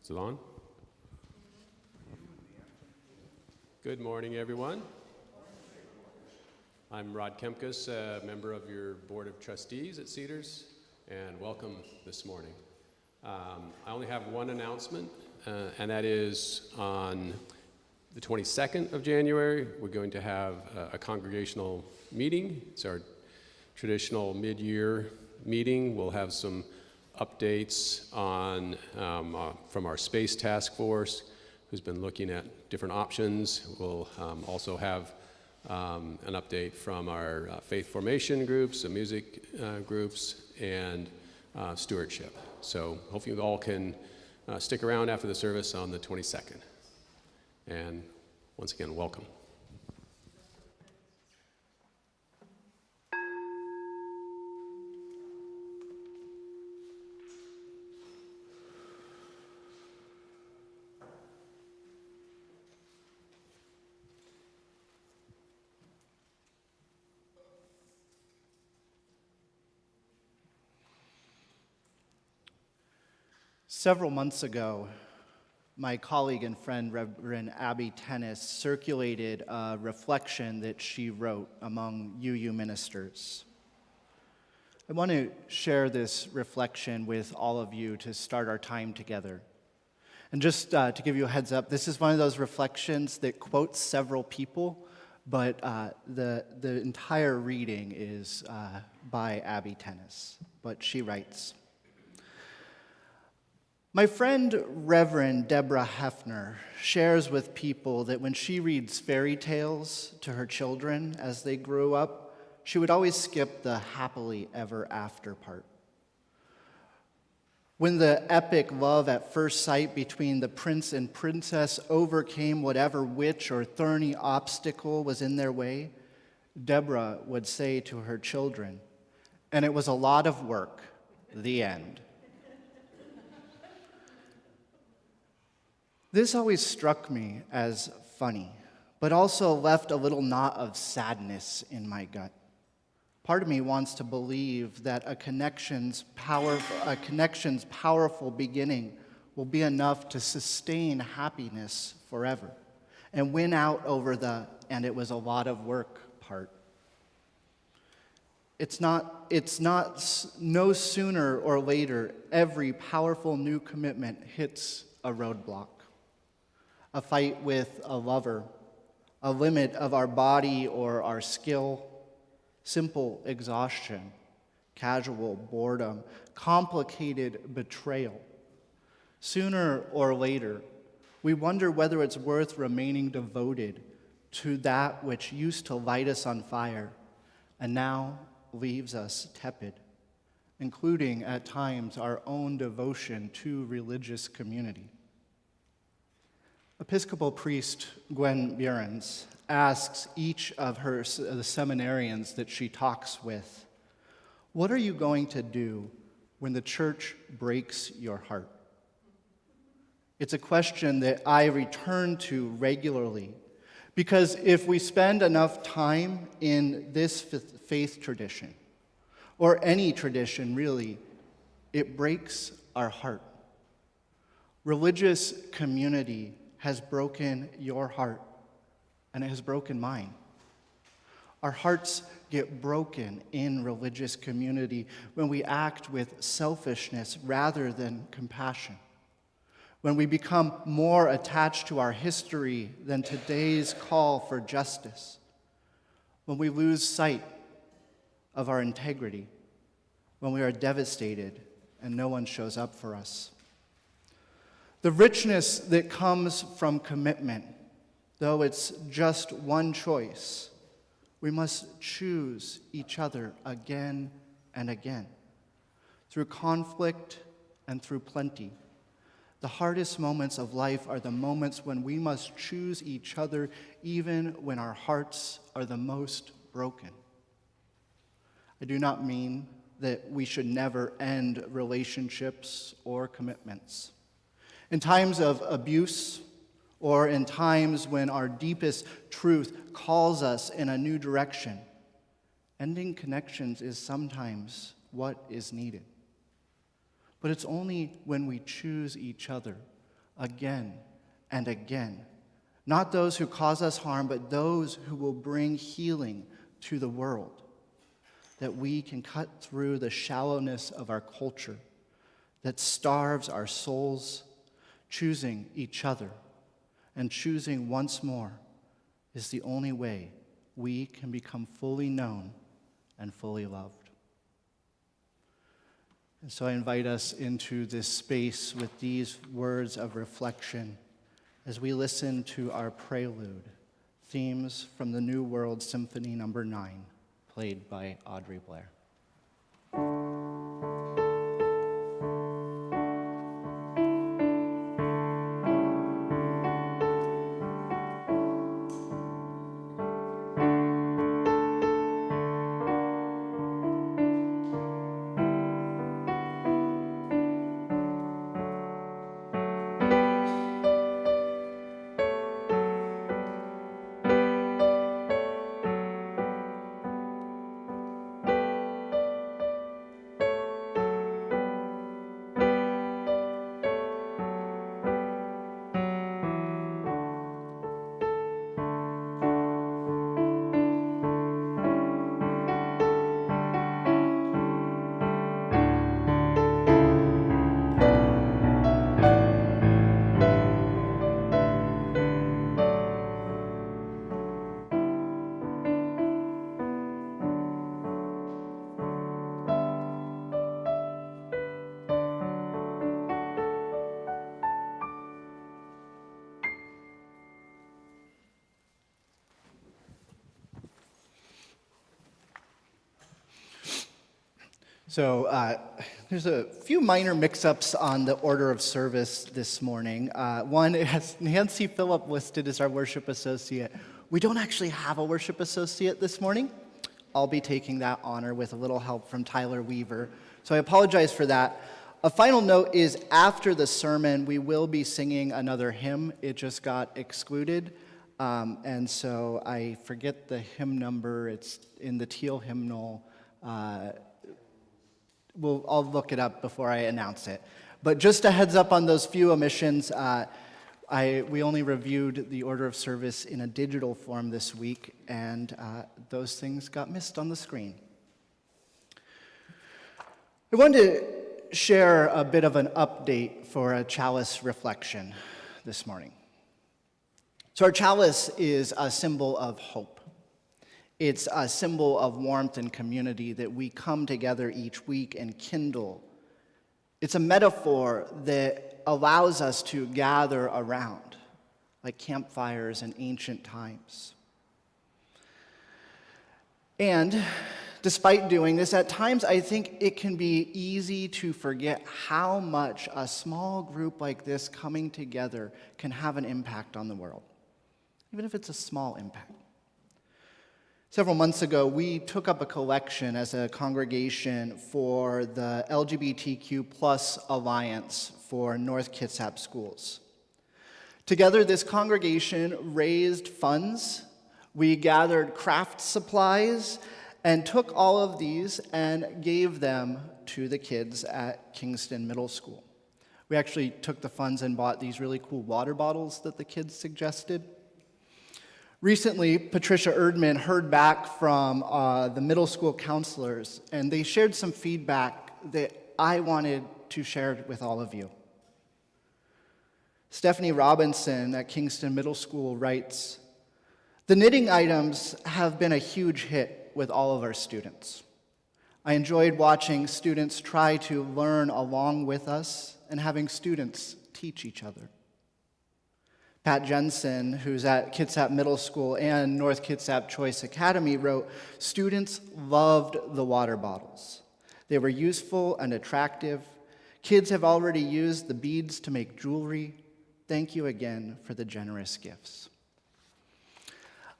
Is it on? Good morning, everyone. I'm Rod Kemkus, a member of your Board of Trustees at Cedars, and welcome this morning. I only have one announcement, and that is on the 22nd of January, we're going to have a congregational meeting. It's our traditional mid-year meeting. We'll have some updates on from our space task force, who's been looking at different options. We'll also have an update from our faith formation groups, the music groups, and stewardship. So hopefully you all can stick around after the service on the 22nd. And once again, welcome. Several months ago, my colleague and friend, Reverend Abby Tennis, circulated a reflection that she wrote among UU ministers. I want to share this reflection with all of you to start our time together. And just to give you a heads up, this is one of those reflections that quotes several people, but the entire reading is by Abby Tennis. But she writes, "My friend, Reverend Deborah Hefner, shares with people that when she reads fairy tales to her children as they grew up, she would always skip the happily ever after part. When the epic love at first sight between the prince and princess overcame whatever witch or thorny obstacle was in their way, Deborah would say to her children, 'And it was a lot of work, the end.'" This always struck me as funny, but also left a little knot of sadness in my gut. Part of me wants to believe that a connection's powerful beginning will be enough to sustain happiness forever and win out over the "and it was a lot of work" part. It's no sooner or later every powerful new commitment hits a roadblock. A fight with a lover, a limit of our body or our skill, simple exhaustion, casual boredom, complicated betrayal. Sooner or later, we wonder whether it's worth remaining devoted to that which used to light us on fire and now leaves us tepid, including at times our own devotion to religious community. Episcopal priest Gwen Behrens asks each of the seminarians that she talks with, "What are you going to do when the church breaks your heart?" It's a question that I return to regularly because if we spend enough time in this faith tradition, or any tradition really, it breaks our heart. Religious community has broken your heart, and it has broken mine. Our hearts get broken in religious community when we act with selfishness rather than compassion, when we become more attached to our history than today's call for justice, when we lose sight of our integrity, when we are devastated and no one shows up for us. The richness that comes from commitment, though it's just one choice, we must choose each other again and again, through conflict and through plenty. The hardest moments of life are the moments when we must choose each other even when our hearts are the most broken. I do not mean that we should never end relationships or commitments. In times of abuse, or in times when our deepest truth calls us in a new direction, ending connections is sometimes what is needed. But it's only when we choose each other, again and again. Not those who cause us harm, but those who will bring healing to the world. That we can cut through the shallowness of our culture that starves our souls, choosing each other and choosing once more is the only way we can become fully known and fully loved. And so I invite us into this space with these words of reflection as we listen to our prelude, themes from the New World Symphony No. 9, played by Audrey Blair. So there's a few minor mix-ups on the order of service this morning. One, it has Nancy Phillip listed as our worship associate. We don't actually have a worship associate this morning. I'll be taking that honor with a little help from Tyler Weaver. So I apologize for that. A final note is after the sermon, we will be singing another hymn. It just got excluded. And so I forget the hymn number. It's in the teal hymnal. I'll look it up before I announce it. But just a heads up on those few omissions. We only reviewed the order of service in a digital form this week, and those things got missed on the screen. I wanted to share a bit of an update for a chalice reflection this morning. So our chalice is a symbol of hope. It's a symbol of warmth and community that we come together each week and kindle. It's a metaphor that allows us to gather around, like campfires in ancient times. And despite doing this, at times I think it can be easy to forget how much a small group like this coming together can have an impact on the world, even if it's a small impact. Several months ago, we took up a collection as a congregation for the LGBTQ plus Alliance for North Kitsap Schools. Together, this congregation raised funds, we gathered craft supplies, and took all of these and gave them to the kids at Kingston Middle School. We actually took the funds and bought these really cool water bottles that the kids suggested. Recently, Patricia Erdman heard back from the middle school counselors, and they shared some feedback that I wanted to share with all of you. Stephanie Robinson at Kingston Middle School writes, "The knitting items have been a huge hit with all of our students. I enjoyed watching students try to learn along with us and having students teach each other." Pat Jensen, who's at Kitsap Middle School and North Kitsap Choice Academy, wrote, "Students loved the water bottles. They were useful and attractive. Kids have already used the beads to make jewelry. Thank you again for the generous gifts."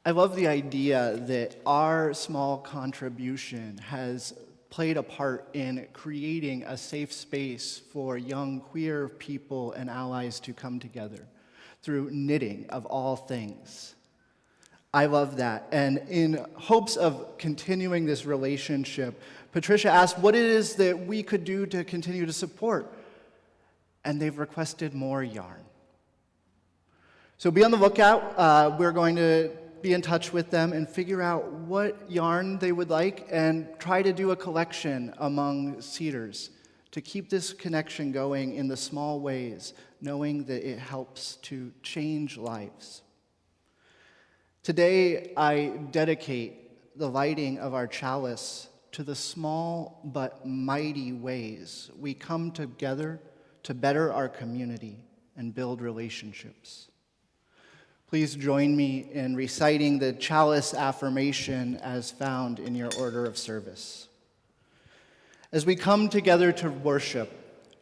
I love the idea that our small contribution has played a part in creating a safe space for young queer people and allies to come together through knitting of all things. I love that. And in hopes of continuing this relationship, Patricia asked what it is that we could do to continue to support. And they've requested more yarn. So be on the lookout. We're going to be in touch with them and figure out what yarn they would like and try to do a collection among Cedars to keep this connection going in the small ways, knowing that it helps to change lives. Today, I dedicate the lighting of our chalice to the small but mighty ways we come together to better our community and build relationships. Please join me in reciting the chalice affirmation as found in your order of service. As we come together to worship,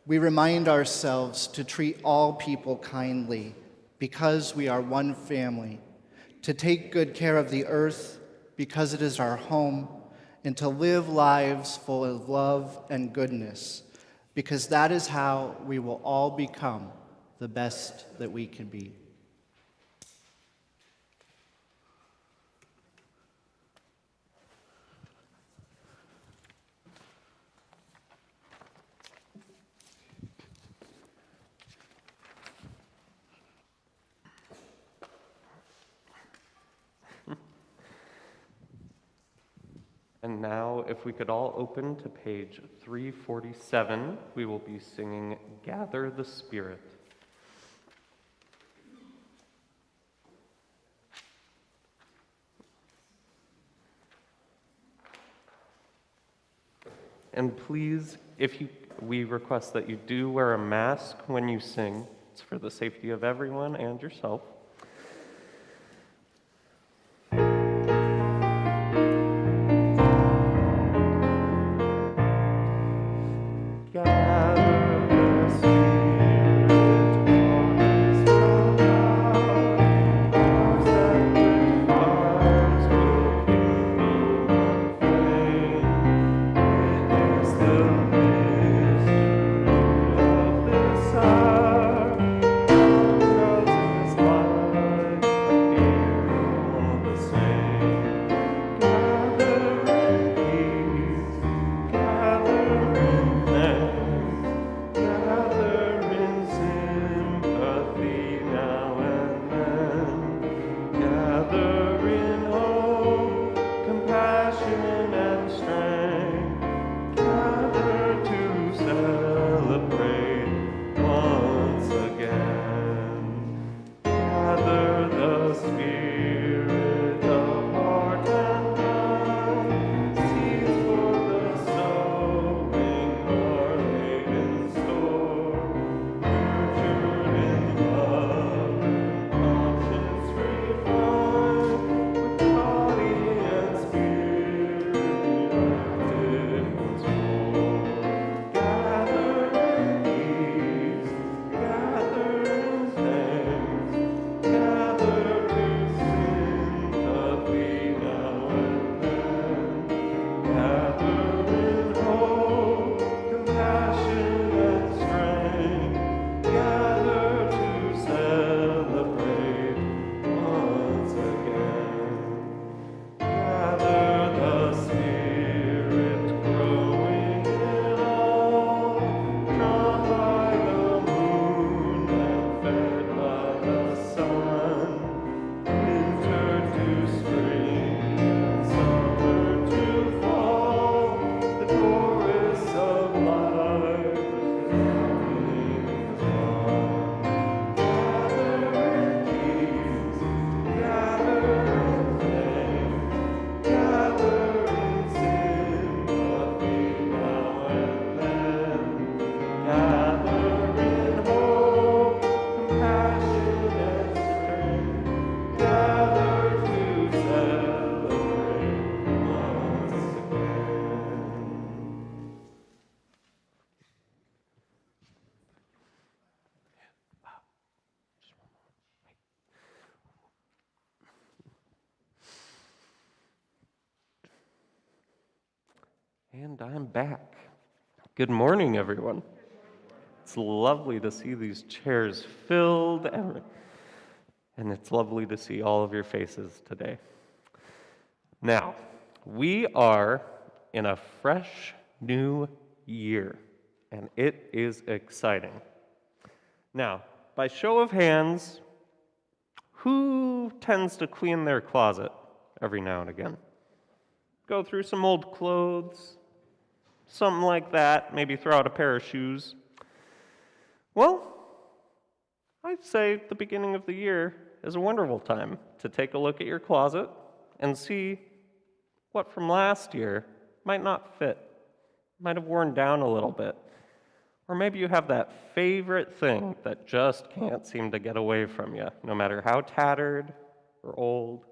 we remind ourselves to treat all people kindly because we are one family, to take good care of the earth because it is our home, and to live lives full of love and goodness because that is how we will all become the best that we can be. And now, if we could all open to page 347, we will be singing Gather the Spirit. And please, we request that you do wear a mask when you sing. It's for the safety of everyone and yourself. And I'm back. Good morning, everyone. It's lovely to see these chairs filled, and it's lovely to see all of your faces today. Now, we are in a fresh new year, and it is exciting. Now, by show of hands, Who tends to clean their closet every now and again? Go through some old clothes, something like that, maybe throw out a pair of shoes. Well, I'd say the beginning of the year is a wonderful time to take a look at your closet and see what from last year might not fit, might have worn down a little bit. Or maybe you have that favorite thing that just can't seem to get away from you, no matter how tattered or old.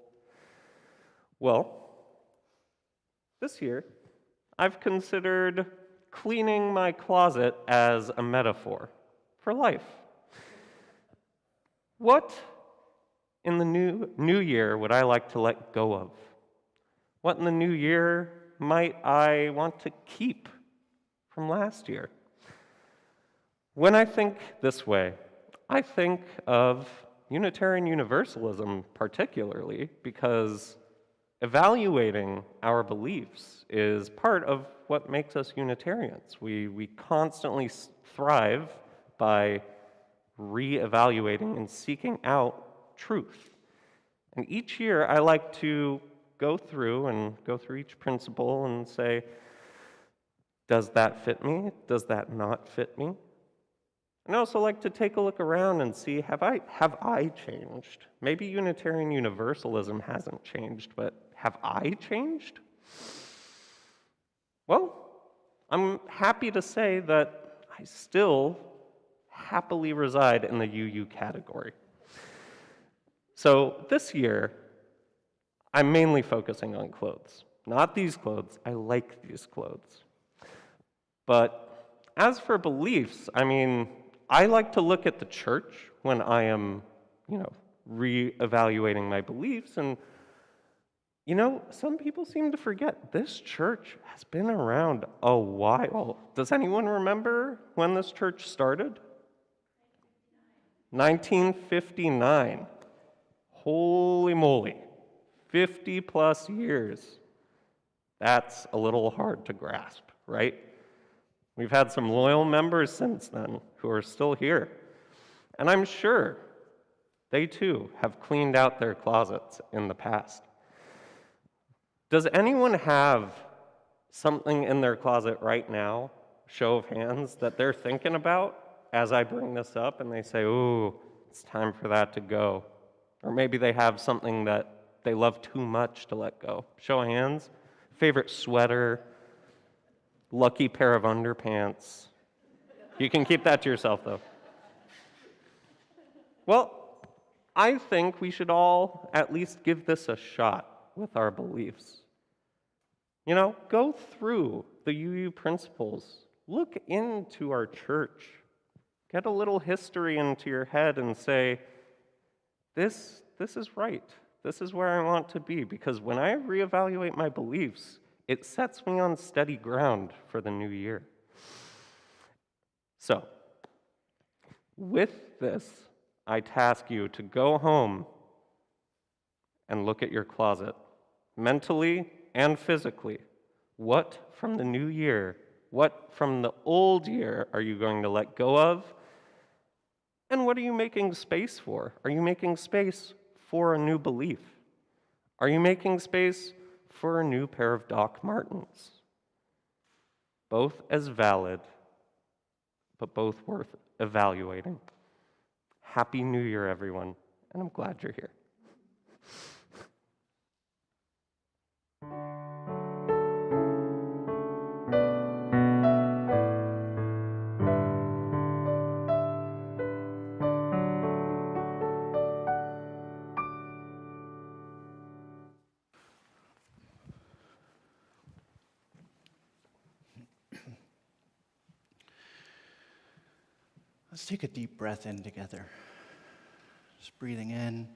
Well, this year, I've considered cleaning my closet as a metaphor for life. What in the new year would I like to let go of? What in the new year might I want to keep from last year? When I think this way, I think of Unitarian Universalism particularly because evaluating our beliefs is part of what makes us Unitarians. We constantly thrive by re-evaluating and seeking out truth. And each year I like to go through each principle and say, does that fit me? Does that not fit me? And I also like to take a look around and see, have I changed? Maybe Unitarian Universalism hasn't changed, but have I changed? Well, I'm happy to say that I still happily reside in the UU category. So this year, I'm mainly focusing on clothes. Not these clothes, I like these clothes. But as for beliefs, I like to look at the church when I am, re-evaluating my beliefs. And, some people seem to forget this church has been around a while. Does anyone remember when this church started? 1959. Holy moly. 50 plus years. That's a little hard to grasp, right? We've had some loyal members since then who are still here. And I'm sure they too have cleaned out their closets in the past. Does anyone have something in their closet right now, show of hands, that they're thinking about as I bring this up and they say, ooh, it's time for that to go? Or maybe they have something that they love too much to let go. Show of hands. Favorite sweater, lucky pair of underpants. You can keep that to yourself, though. Well, I think we should all at least give this a shot with our beliefs. Go through the UU principles. Look into our church. Get a little history into your head and say, this is right. This is where I want to be. Because when I reevaluate my beliefs, it sets me on steady ground for the new year. So, with this, I task you to go home and look at your closet, mentally and physically. What from the new year, what from the old year are you going to let go of? And what are you making space for? Are you making space for a new belief? Are you making space for a new pair of Doc Martens? Both as valid, but both worth evaluating. Happy New Year, everyone, and I'm glad you're here. Let's take a deep breath in together. Just breathing in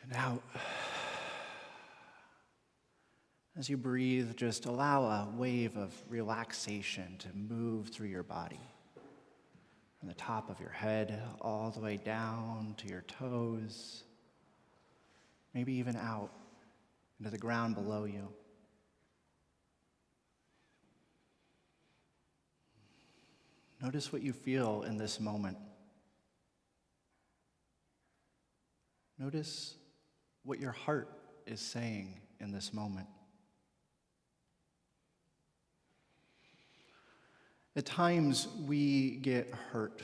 and out. As you breathe, just allow a wave of relaxation to move through your body. From the top of your head all the way down to your toes, maybe even out into the ground below you. Notice what you feel in this moment. Notice what your heart is saying in this moment. At times we get hurt.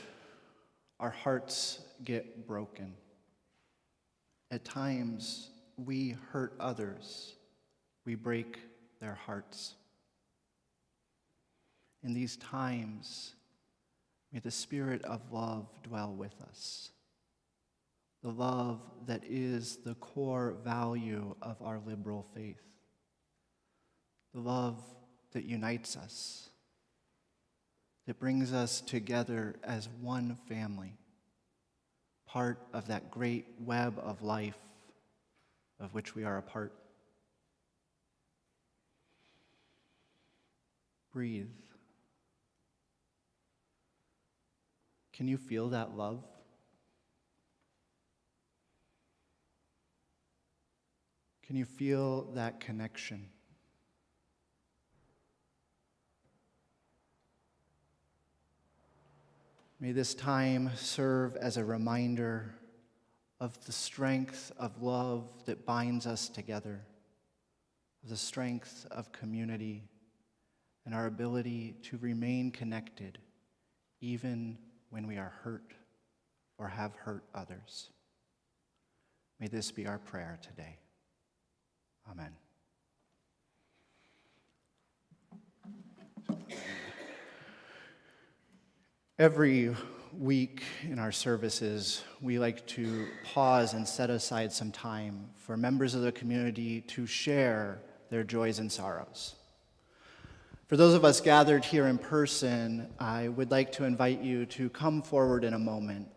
Our hearts get broken. At times we hurt others. We break their hearts. In these times, may the Spirit of love dwell with us. The love that is the core value of our liberal faith. The love that unites us, that brings us together as one family, part of that great web of life of which we are a part. Breathe. Can you feel that love? Can you feel that connection? May this time serve as a reminder of the strength of love that binds us together, of the strength of community, and our ability to remain connected even when we are hurt or have hurt others. May this be our prayer today. Amen. Every week in our services, we like to pause and set aside some time for members of the community to share their joys and sorrows. For those of us gathered here in person, I would like to invite you to come forward in a moment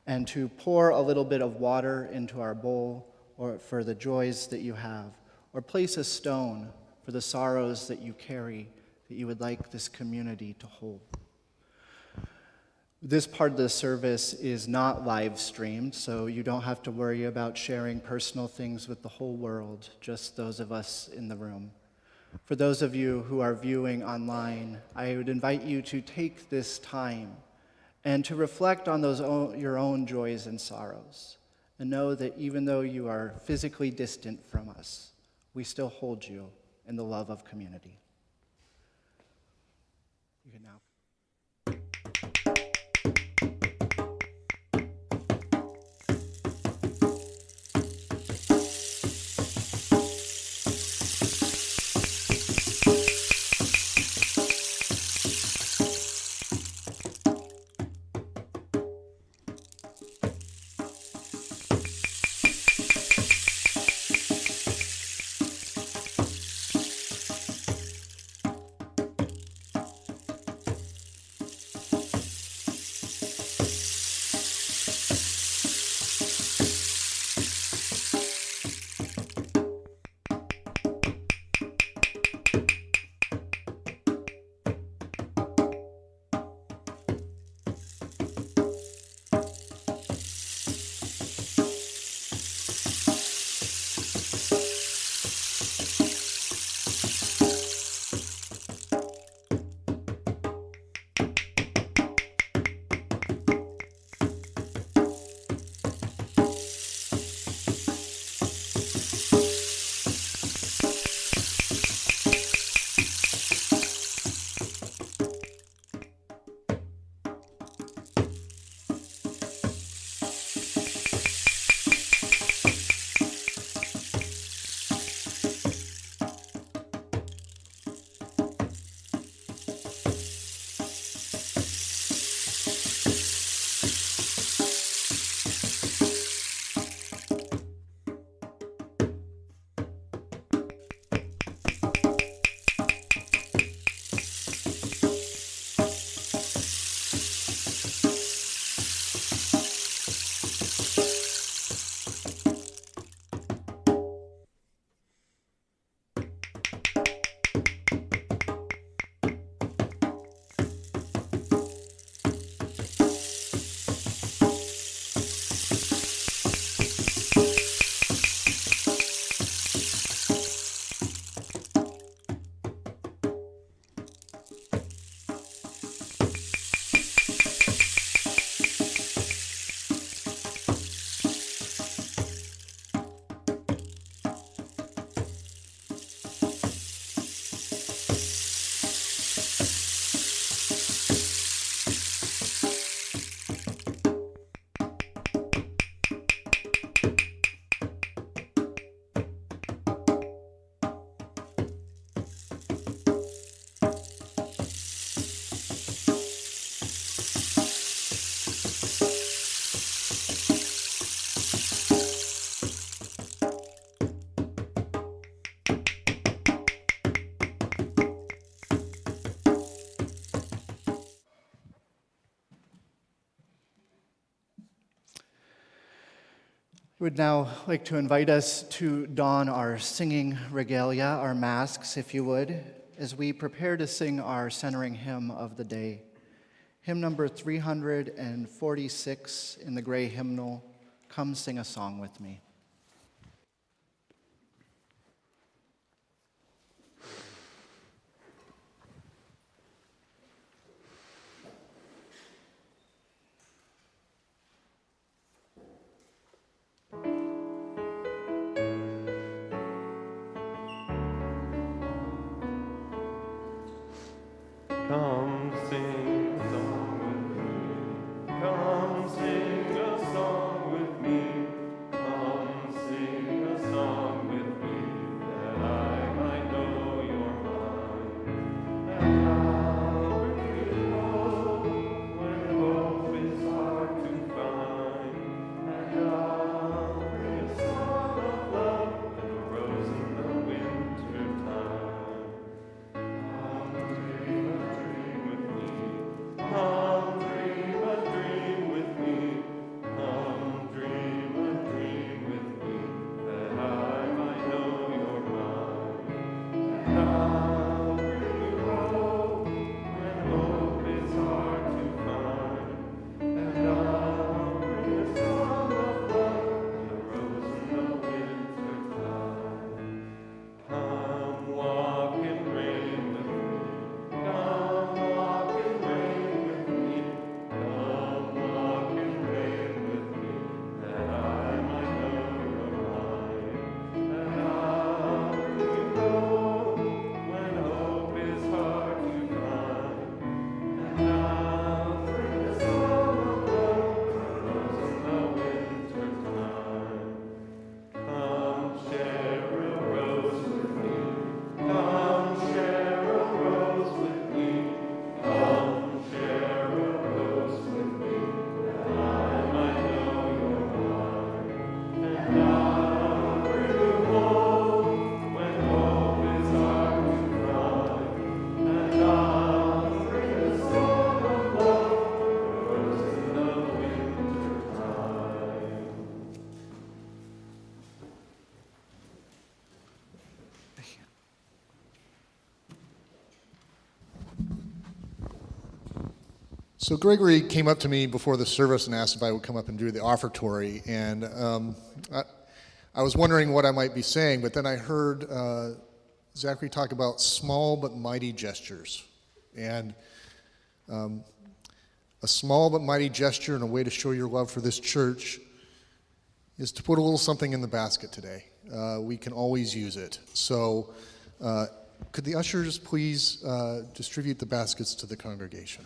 and to pour a little bit of water into our bowl or for the joys that you have, or place a stone for the sorrows that you carry that you would like this community to hold. This part of the service is not live streamed, so you don't have to worry about sharing personal things with the whole world, just those of us in the room. For those of you who are viewing online, I would invite you to take this time and to reflect on your own joys and sorrows, and know that even though you are physically distant from us, we still hold you in the love of community. You can now. Would now like to invite us to don our singing regalia, our masks, if you would, as we prepare to sing our centering hymn of the day. Hymn number 346 in the gray hymnal. Come sing a song with me. Come sing a song with me. Come sing a song with me. Come sing a song with me, that I might know your mind. And I'll bring you hope when hope is hard to find. And I'll bring a song of love and a rose in the winter time. Come dream a dream with me. Come dream a dream with me. Come dream a dream with me, that I might know your mind. And I'll bring you hope when hope is hard to find. And I'll bring a song of love and a rose in the winter time. Come walk in rain with me. Come walk in rain with me. Come walk in rain with me, that I might know your mind. And I'll bring you hope when hope is hard to find. And I'll bring a song of love and a rose in the winter time. Come share a rose with me. Come share a rose with me. Come share a rose with me, that I might know your mind. And I'll bring you hope when hope is hard to find. And I'll bring a song of love and a rose in the winter time. So Gregory came up to me before the service and asked if I would come up and do the offertory, and I was wondering what I might be saying, but then I heard Zachary talk about small but mighty gestures, and a small but mighty gesture and a way to show your love for this church is to put a little something in the basket today. We can always use it. So could the ushers please distribute the baskets to the congregation?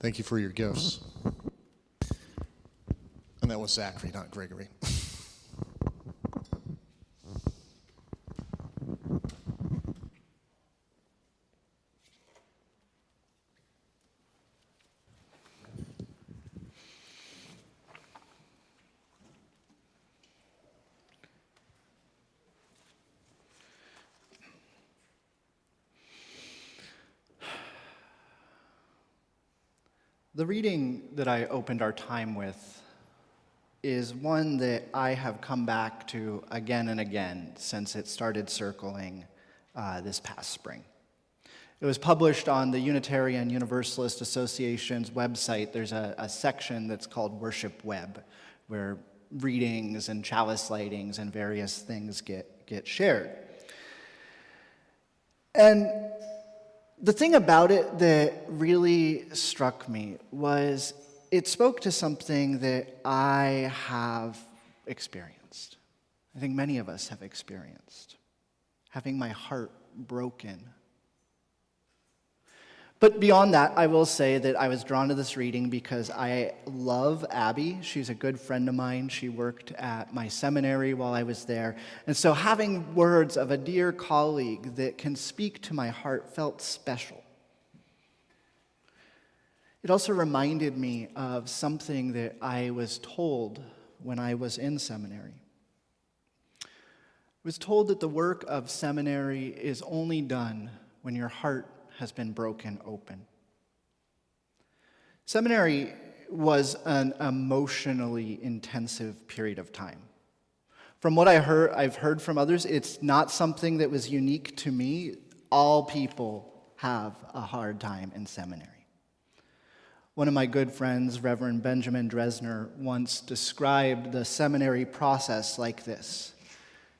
Thank you for your gifts. And that was Zachary, not Gregory. The reading that I opened our time with is one that I have come back to again and again since it started circling this past spring. It was published on the Unitarian Universalist Association's website. There's a section that's called Worship Web, where readings and chalice lightings and various things get shared. And the thing about it that really struck me was it spoke to something that I have experienced. I think many of us have experienced. Having my heart broken. But beyond that, I will say that I was drawn to this reading because I love Abby. She's a good friend of mine. She worked at my seminary while I was there. And so having words of a dear colleague that can speak to my heart felt special. It also reminded me of something that I was told when I was in seminary. I was told that the work of seminary is only done when your heart has been broken open. Seminary was an emotionally intensive period of time. From what I've heard from others, it's not something that was unique to me. All people have a hard time in seminary. One of my good friends, Reverend Benjamin Dresner, once described the seminary process like this.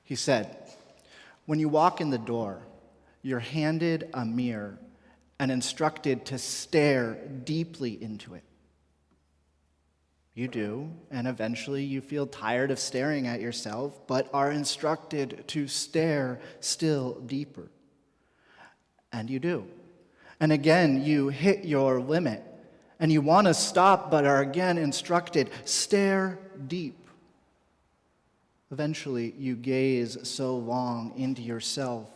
He said, "When you walk in the door, you're handed a mirror and instructed to stare deeply into it. You do, and eventually you feel tired of staring at yourself, but are instructed to stare still deeper. And you do. And again, you hit your limit, and you want to stop, but are again instructed, stare deep. Eventually, you gaze so long into yourself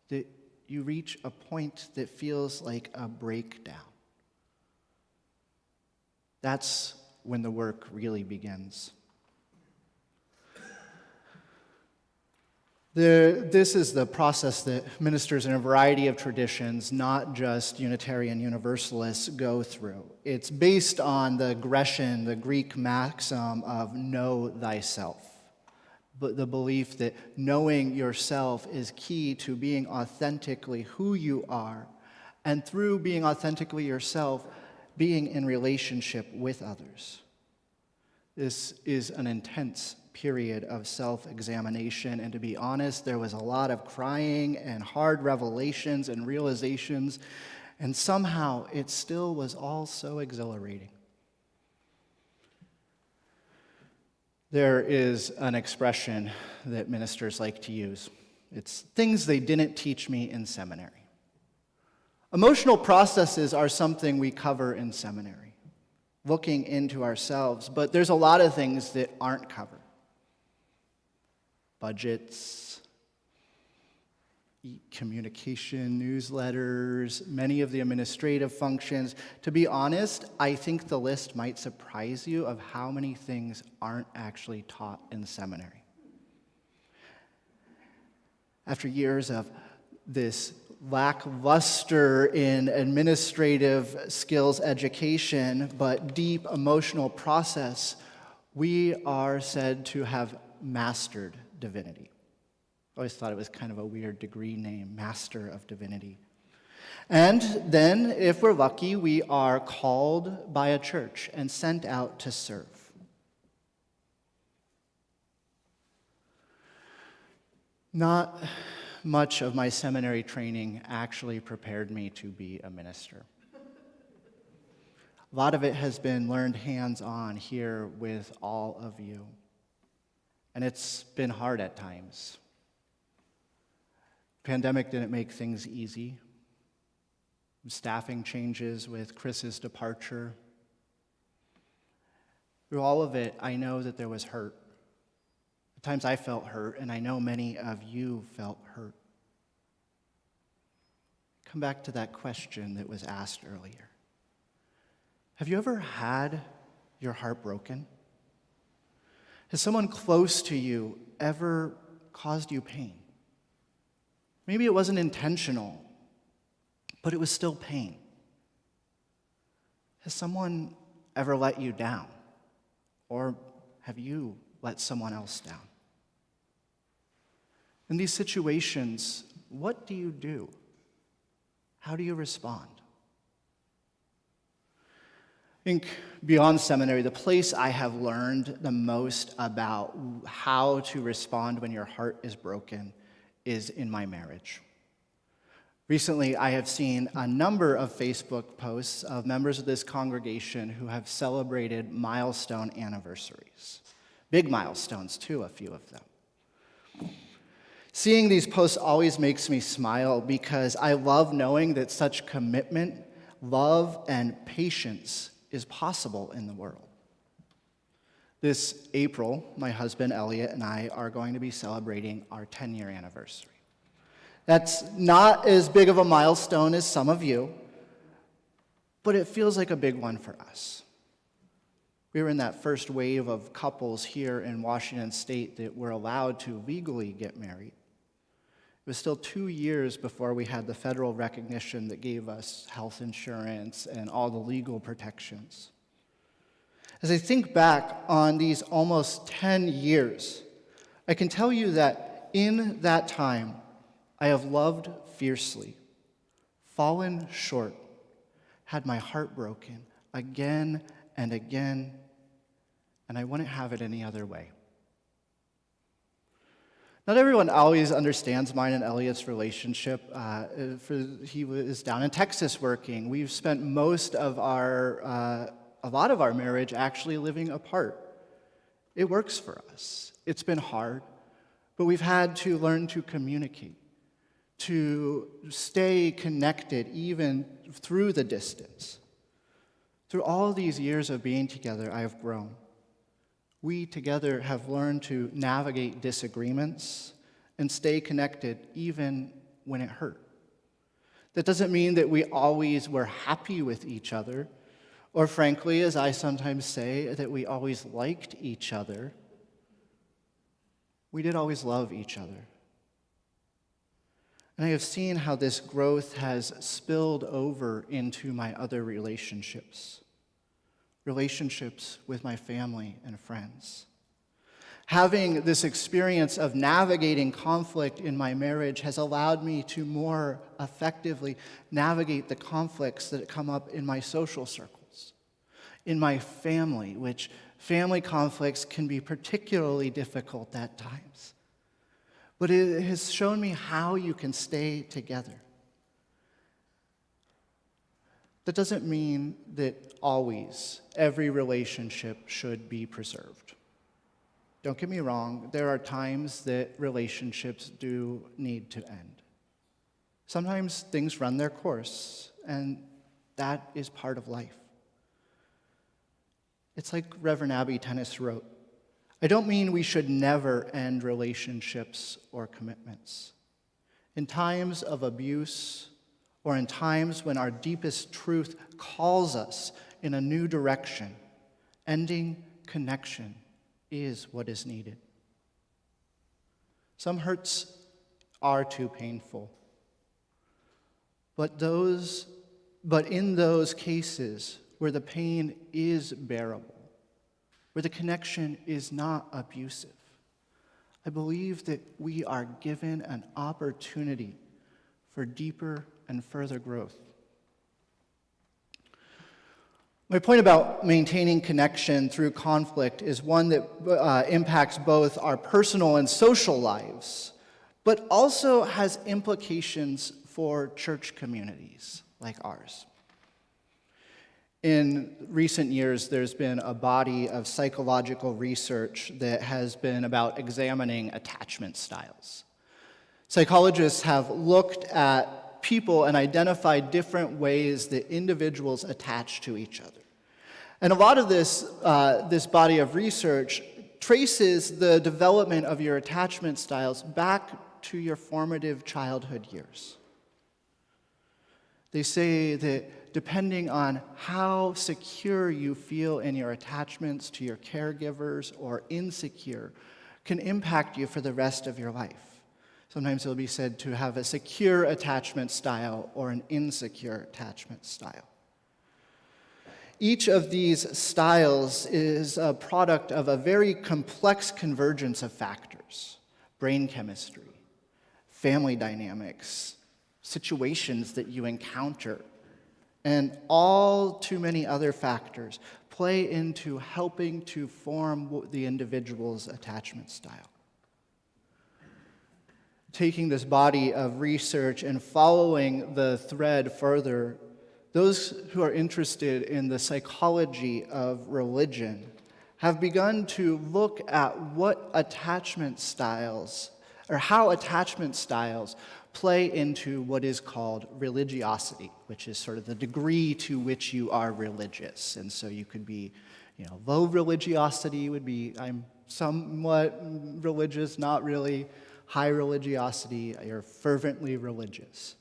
that you reach a point that feels like a breakdown. That's when the work really begins." This is the process that ministers in a variety of traditions, not just Unitarian Universalists, go through. It's based on the Grecian, the Greek maxim of know thyself. But the belief that knowing yourself is key to being authentically who you are, and through being authentically yourself, being in relationship with others. This is an intense period of self-examination, and to be honest, there was a lot of crying and hard revelations and realizations, and somehow it still was all so exhilarating. There is an expression that ministers like to use. It's things they didn't teach me in seminary. Emotional processes are something we cover in seminary, looking into ourselves, but there's a lot of things that aren't covered. Budgets, communication, newsletters, many of the administrative functions. To be honest, I think the list might surprise you of how many things aren't actually taught in seminary. After years of this lackluster in administrative skills education, but deep emotional process, we are said to have mastered divinity. I always thought it was kind of a weird degree name, Master of Divinity. And then, if we're lucky, we are called by a church and sent out to serve. Not much of my seminary training actually prepared me to be a minister. A lot of it has been learned hands-on here with all of you. And it's been hard at times. Pandemic didn't make things easy. Staffing changes with Chris's departure. Through all of it, I know that there was hurt. At times I felt hurt, and I know many of you felt hurt. Come back to that question that was asked earlier. Have you ever had your heart broken? Has someone close to you ever caused you pain? Maybe it wasn't intentional, but it was still pain. Has someone ever let you down? Or have you let someone else down? In these situations, what do you do? How do you respond? I think beyond seminary, the place I have learned the most about how to respond when your heart is broken is in my marriage. Recently, I have seen a number of Facebook posts of members of this congregation who have celebrated milestone anniversaries. Big milestones, too, a few of them. Seeing these posts always makes me smile because I love knowing that such commitment, love, and patience is possible in the world. This April, my husband Elliot and I are going to be celebrating our 10-year anniversary. That's not as big of a milestone as some of you, but it feels like a big one for us. We were in that first wave of couples here in Washington State that were allowed to legally get married. It was still 2 years before we had the federal recognition that gave us health insurance and all the legal protections. As I think back on these almost 10 years, I can tell you that in that time, I have loved fiercely, fallen short, had my heart broken again and again, and I wouldn't have it any other way. Not everyone always understands mine and Elliot's relationship. He was down in Texas working. We've spent most of a lot of our marriage actually living apart. It works for us. It's been hard, but we've had to learn to communicate, to stay connected even through the distance. Through all these years of being together, I have grown. We together have learned to navigate disagreements and stay connected even when it hurt. That doesn't mean that we always were happy with each other, or frankly, as I sometimes say, that we always liked each other. We did always love each other. And I have seen how this growth has spilled over into my other relationships with my family and friends. Having this experience of navigating conflict in my marriage has allowed me to more effectively navigate the conflicts that come up in my social circles, in my family, which family conflicts can be particularly difficult at times. But it has shown me how you can stay together. That doesn't mean that always every relationship should be preserved. Don't get me wrong, there are times that relationships do need to end. Sometimes things run their course, and that is part of life. It's like Reverend Abby Tennis wrote, I don't mean we should never end relationships or commitments. In times of abuse, or in times when our deepest truth calls us in a new direction, ending connection is what is needed. Some hurts are too painful, but in those cases where the pain is bearable, where the connection is not abusive, I believe that we are given an opportunity for deeper and further growth. My point about maintaining connection through conflict is one that impacts both our personal and social lives, but also has implications for church communities like ours. In recent years, there's been a body of psychological research that has been about examining attachment styles. Psychologists have looked at people and identified different ways that individuals attach to each other. And a lot of this body of research traces the development of your attachment styles back to your formative childhood years. They say that depending on how secure you feel in your attachments to your caregivers or insecure, can impact you for the rest of your life. Sometimes it'll be said to have a secure attachment style or an insecure attachment style. Each of these styles is a product of a very complex convergence of factors: brain chemistry, family dynamics, situations that you encounter, and all too many other factors play into helping to form the individual's attachment style. Taking this body of research and following the thread further, those who are interested in the psychology of religion have begun to look at what attachment styles, or how attachment styles play into what is called religiosity, which is sort of the degree to which you are religious. And so you could be, low religiosity would be, I'm somewhat religious, not really. High religiosity, you're fervently religious.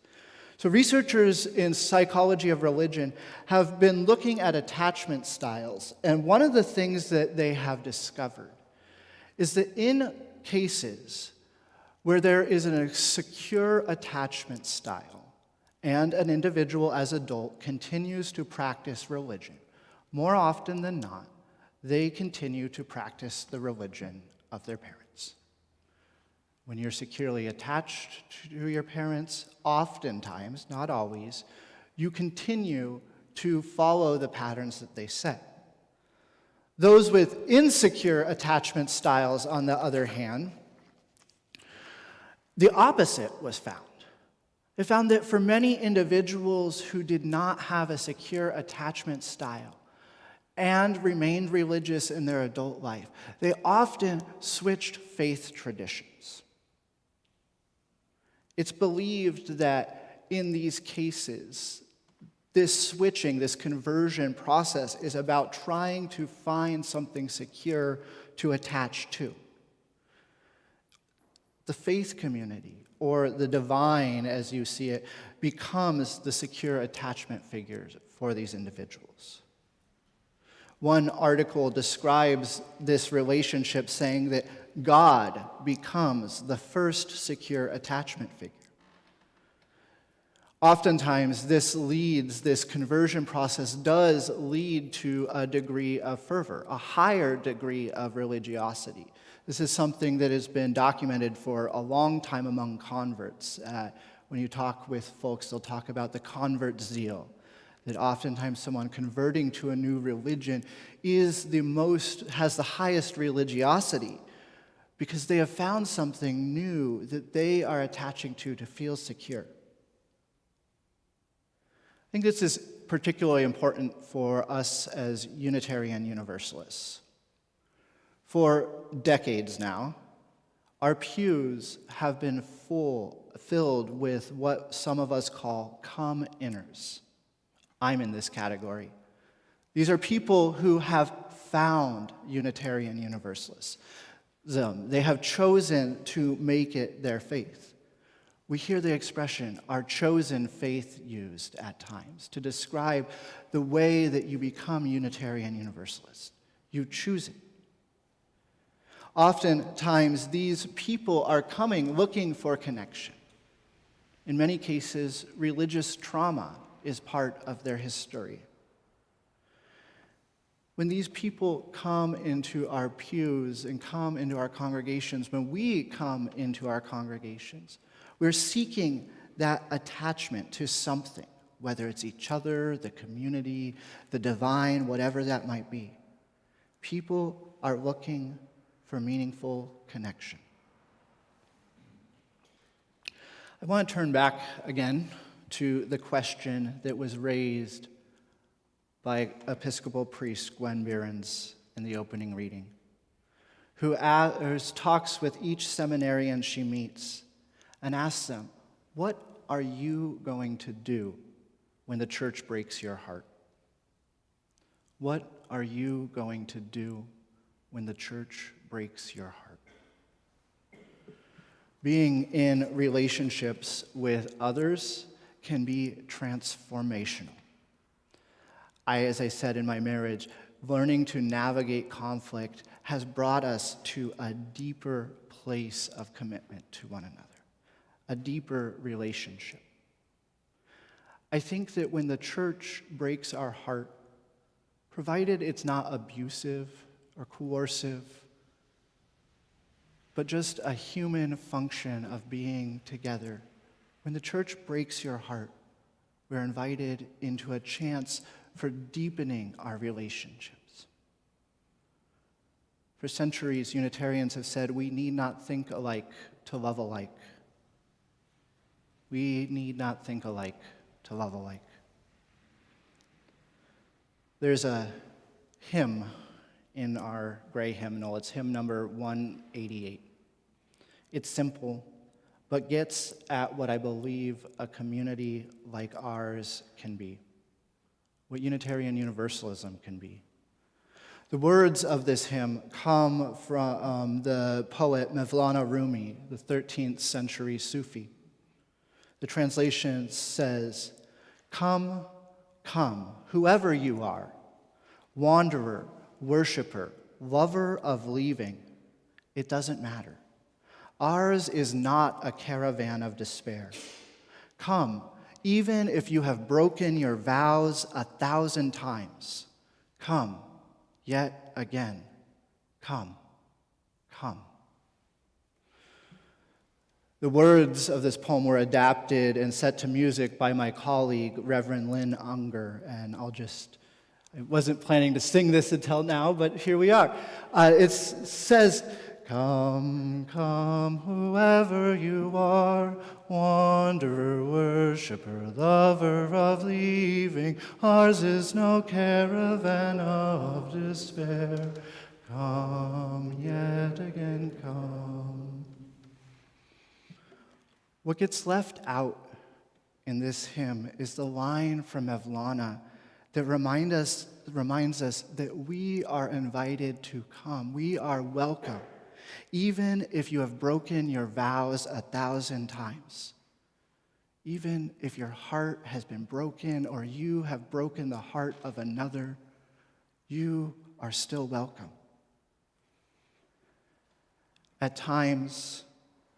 So researchers in psychology of religion have been looking at attachment styles, and one of the things that they have discovered is that in cases where there is a secure attachment style and an individual as adult continues to practice religion, more often than not, they continue to practice the religion of their parents. When you're securely attached to your parents, oftentimes, not always, you continue to follow the patterns that they set. Those with insecure attachment styles, on the other hand, the opposite was found. They found that for many individuals who did not have a secure attachment style and remained religious in their adult life, they often switched faith traditions. It's believed that in these cases, this switching, this conversion process is about trying to find something secure to attach to. The faith community, or the divine as you see it, becomes the secure attachment figures for these individuals. One article describes this relationship saying that God becomes the first secure attachment figure. Oftentimes, this conversion process does lead to a degree of fervor, a higher degree of religiosity. This is something that has been documented for a long time among converts. When you talk with folks, they'll talk about the convert zeal, that oftentimes someone converting to a new religion has the highest religiosity because they have found something new that they are attaching to feel secure. I think this is particularly important for us as Unitarian Universalists. For decades now, our pews have been filled with what some of us call come-inners. I'm in this category. These are people who have found Unitarian Universalists. They have chosen to make it their faith. We hear the expression, our chosen faith, used at times to describe the way that you become Unitarian Universalist. You choose it. Oftentimes, these people are coming looking for connection. In many cases, religious trauma is part of their history. When these people come into our pews and come into our congregations, when we come into our congregations, we're seeking that attachment to something, whether it's each other, the community, the divine, whatever that might be. People are looking for meaningful connection. I want to turn back again to the question that was raised by Episcopal priest Gwen Behrens in the opening reading, who talks with each seminarian she meets and asks them, what are you going to do when the church breaks your heart? What are you going to do when the church breaks your heart? Being in relationships with others can be transformational. As I said in my marriage, learning to navigate conflict has brought us to a deeper place of commitment to one another, a deeper relationship. I think that when the church breaks our heart, provided it's not abusive or coercive, but just a human function of being together, When the church breaks your heart, we're invited into a chance for deepening our relationships. For centuries, Unitarians have said we need not think alike to love alike. We need not think alike to love alike. There's a hymn in our gray hymnal. It's hymn number 188. It's simple, but gets at what I believe a community like ours can be, what Unitarian Universalism can be. The words of this hymn come from the poet Mevlana Rumi, the 13th century Sufi. The translation says, "Come, come, whoever you are, wanderer, worshiper, lover of leaving, it doesn't matter. Ours is not a caravan of despair. Come, even if you have broken your vows 1,000 times. Come, yet again. Come, come." The words of this poem were adapted and set to music by my colleague, Reverend Lynn Unger, and I wasn't planning to sing this until now, but here we are. It says, "Come, come, whoever you are, wanderer, worshiper, lover of leaving, ours is no caravan of despair. Come, yet again come." What gets left out in this hymn is the line from Mevlana that reminds us that we are invited to come. We are welcome, even if you have broken your vows 1,000 times. Even if your heart has been broken or you have broken the heart of another, you are still welcome. At times,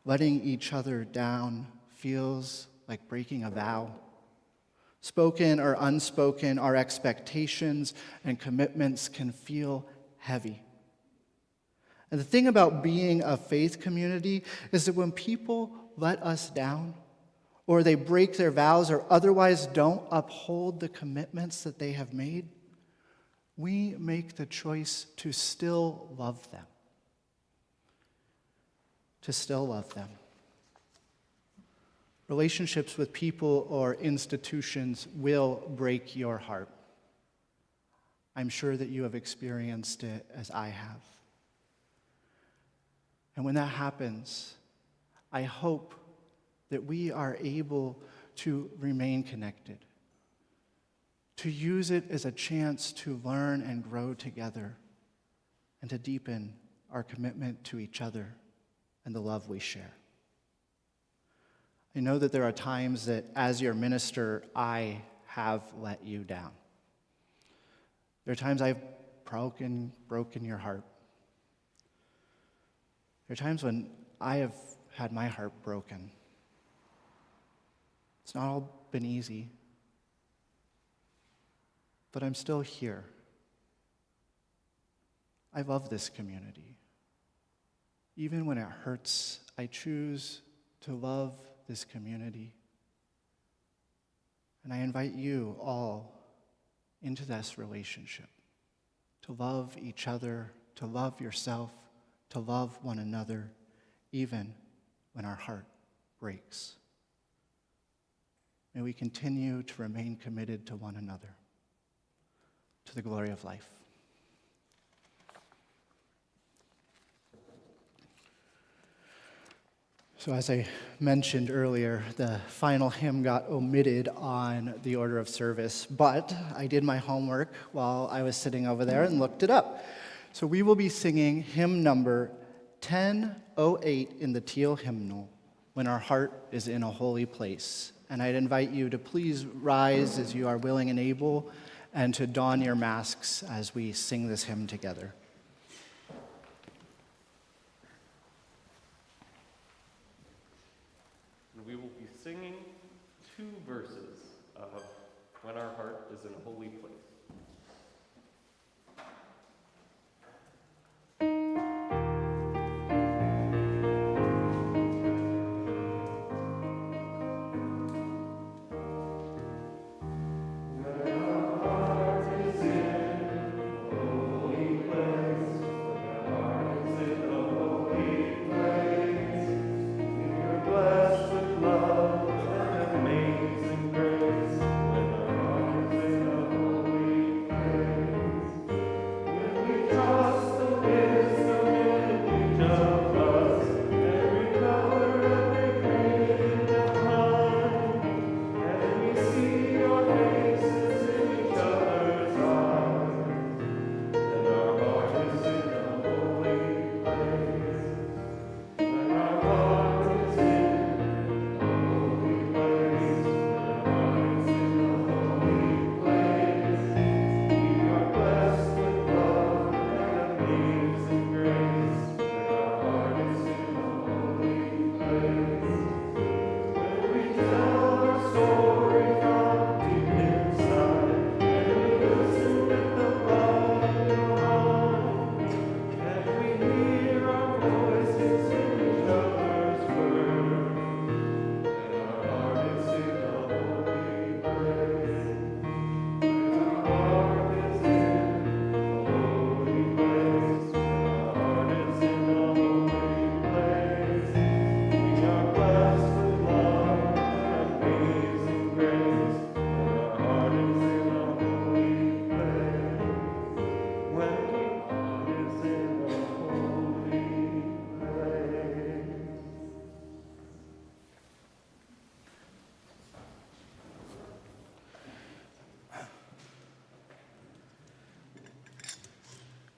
letting each other down feels like breaking a vow. Spoken or unspoken, our expectations and commitments can feel heavy. And the thing about being a faith community is that when people let us down, or they break their vows, or otherwise don't uphold the commitments that they have made, we make the choice to still love them. To still love them. Relationships with people or institutions will break your heart. I'm sure that you have experienced it as I have. And when that happens, I hope that we are able to remain connected, to use it as a chance to learn and grow together, and to deepen our commitment to each other and the love we share. I know that there are times that as your minister, I have let you down. There are times I've broken your heart. There are times when I have had my heart broken. It's not all been easy, but I'm still here. I love this community. Even when it hurts, I choose to love this community. And I invite you all into this relationship, to love each other, to love yourself, to love one another, even when our heart breaks. May we continue to remain committed to one another, to the glory of life. So as I mentioned earlier, the final hymn got omitted on the order of service, but I did my homework while I was sitting over there and looked it up. So we will be singing hymn number 1008 in the Teal hymnal, "When Our Heart is in a Holy Place." And I'd invite you to please rise as you are willing and able, and to don your masks as we sing this hymn together. We will be singing 2 verses of "When Our Heart is in a Holy Place."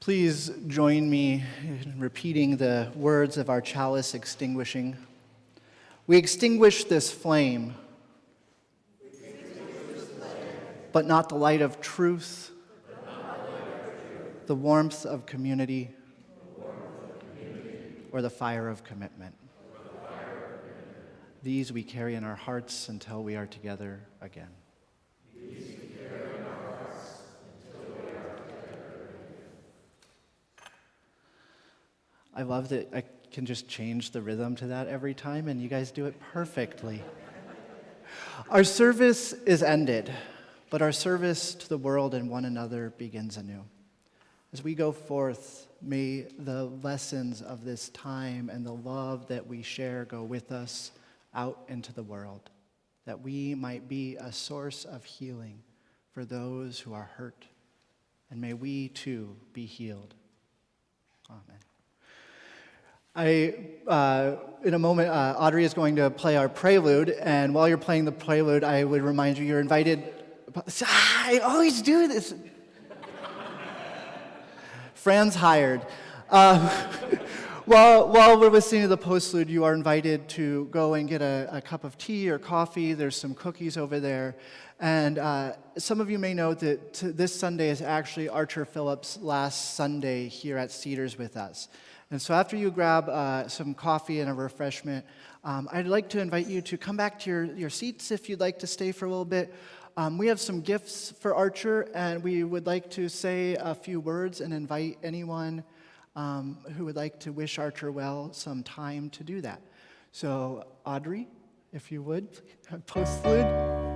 Please join me in repeating the words of our chalice extinguishing. We extinguish this flame, but not the light of truth, the warmth of community, or the fire of commitment. These we carry in our hearts until we are together again. I love that I can just change the rhythm to that every time, and you guys do it perfectly. Our service is ended, but our service to the world and one another begins anew. As we go forth, may the lessons of this time and the love that we share go with us out into the world, that we might be a source of healing for those who are hurt, and may we too be healed. Amen. In a moment, Audrey is going to play our prelude, and while you're playing the prelude, I would remind you, you're invited. I always do this. Fran's hired. While we're listening to the postlude, you are invited to go and get a cup of tea or coffee. There's some cookies over there. And some of you may know that this Sunday is actually Archer Phillips' last Sunday here at Cedars with us. And so after you grab some coffee and a refreshment, I'd like to invite you to come back to your seats if you'd like to stay for a little bit. We have some gifts for Archer, and we would like to say a few words and invite anyone who would like to wish Archer well some time to do that. So Audrey, if you would, postlude.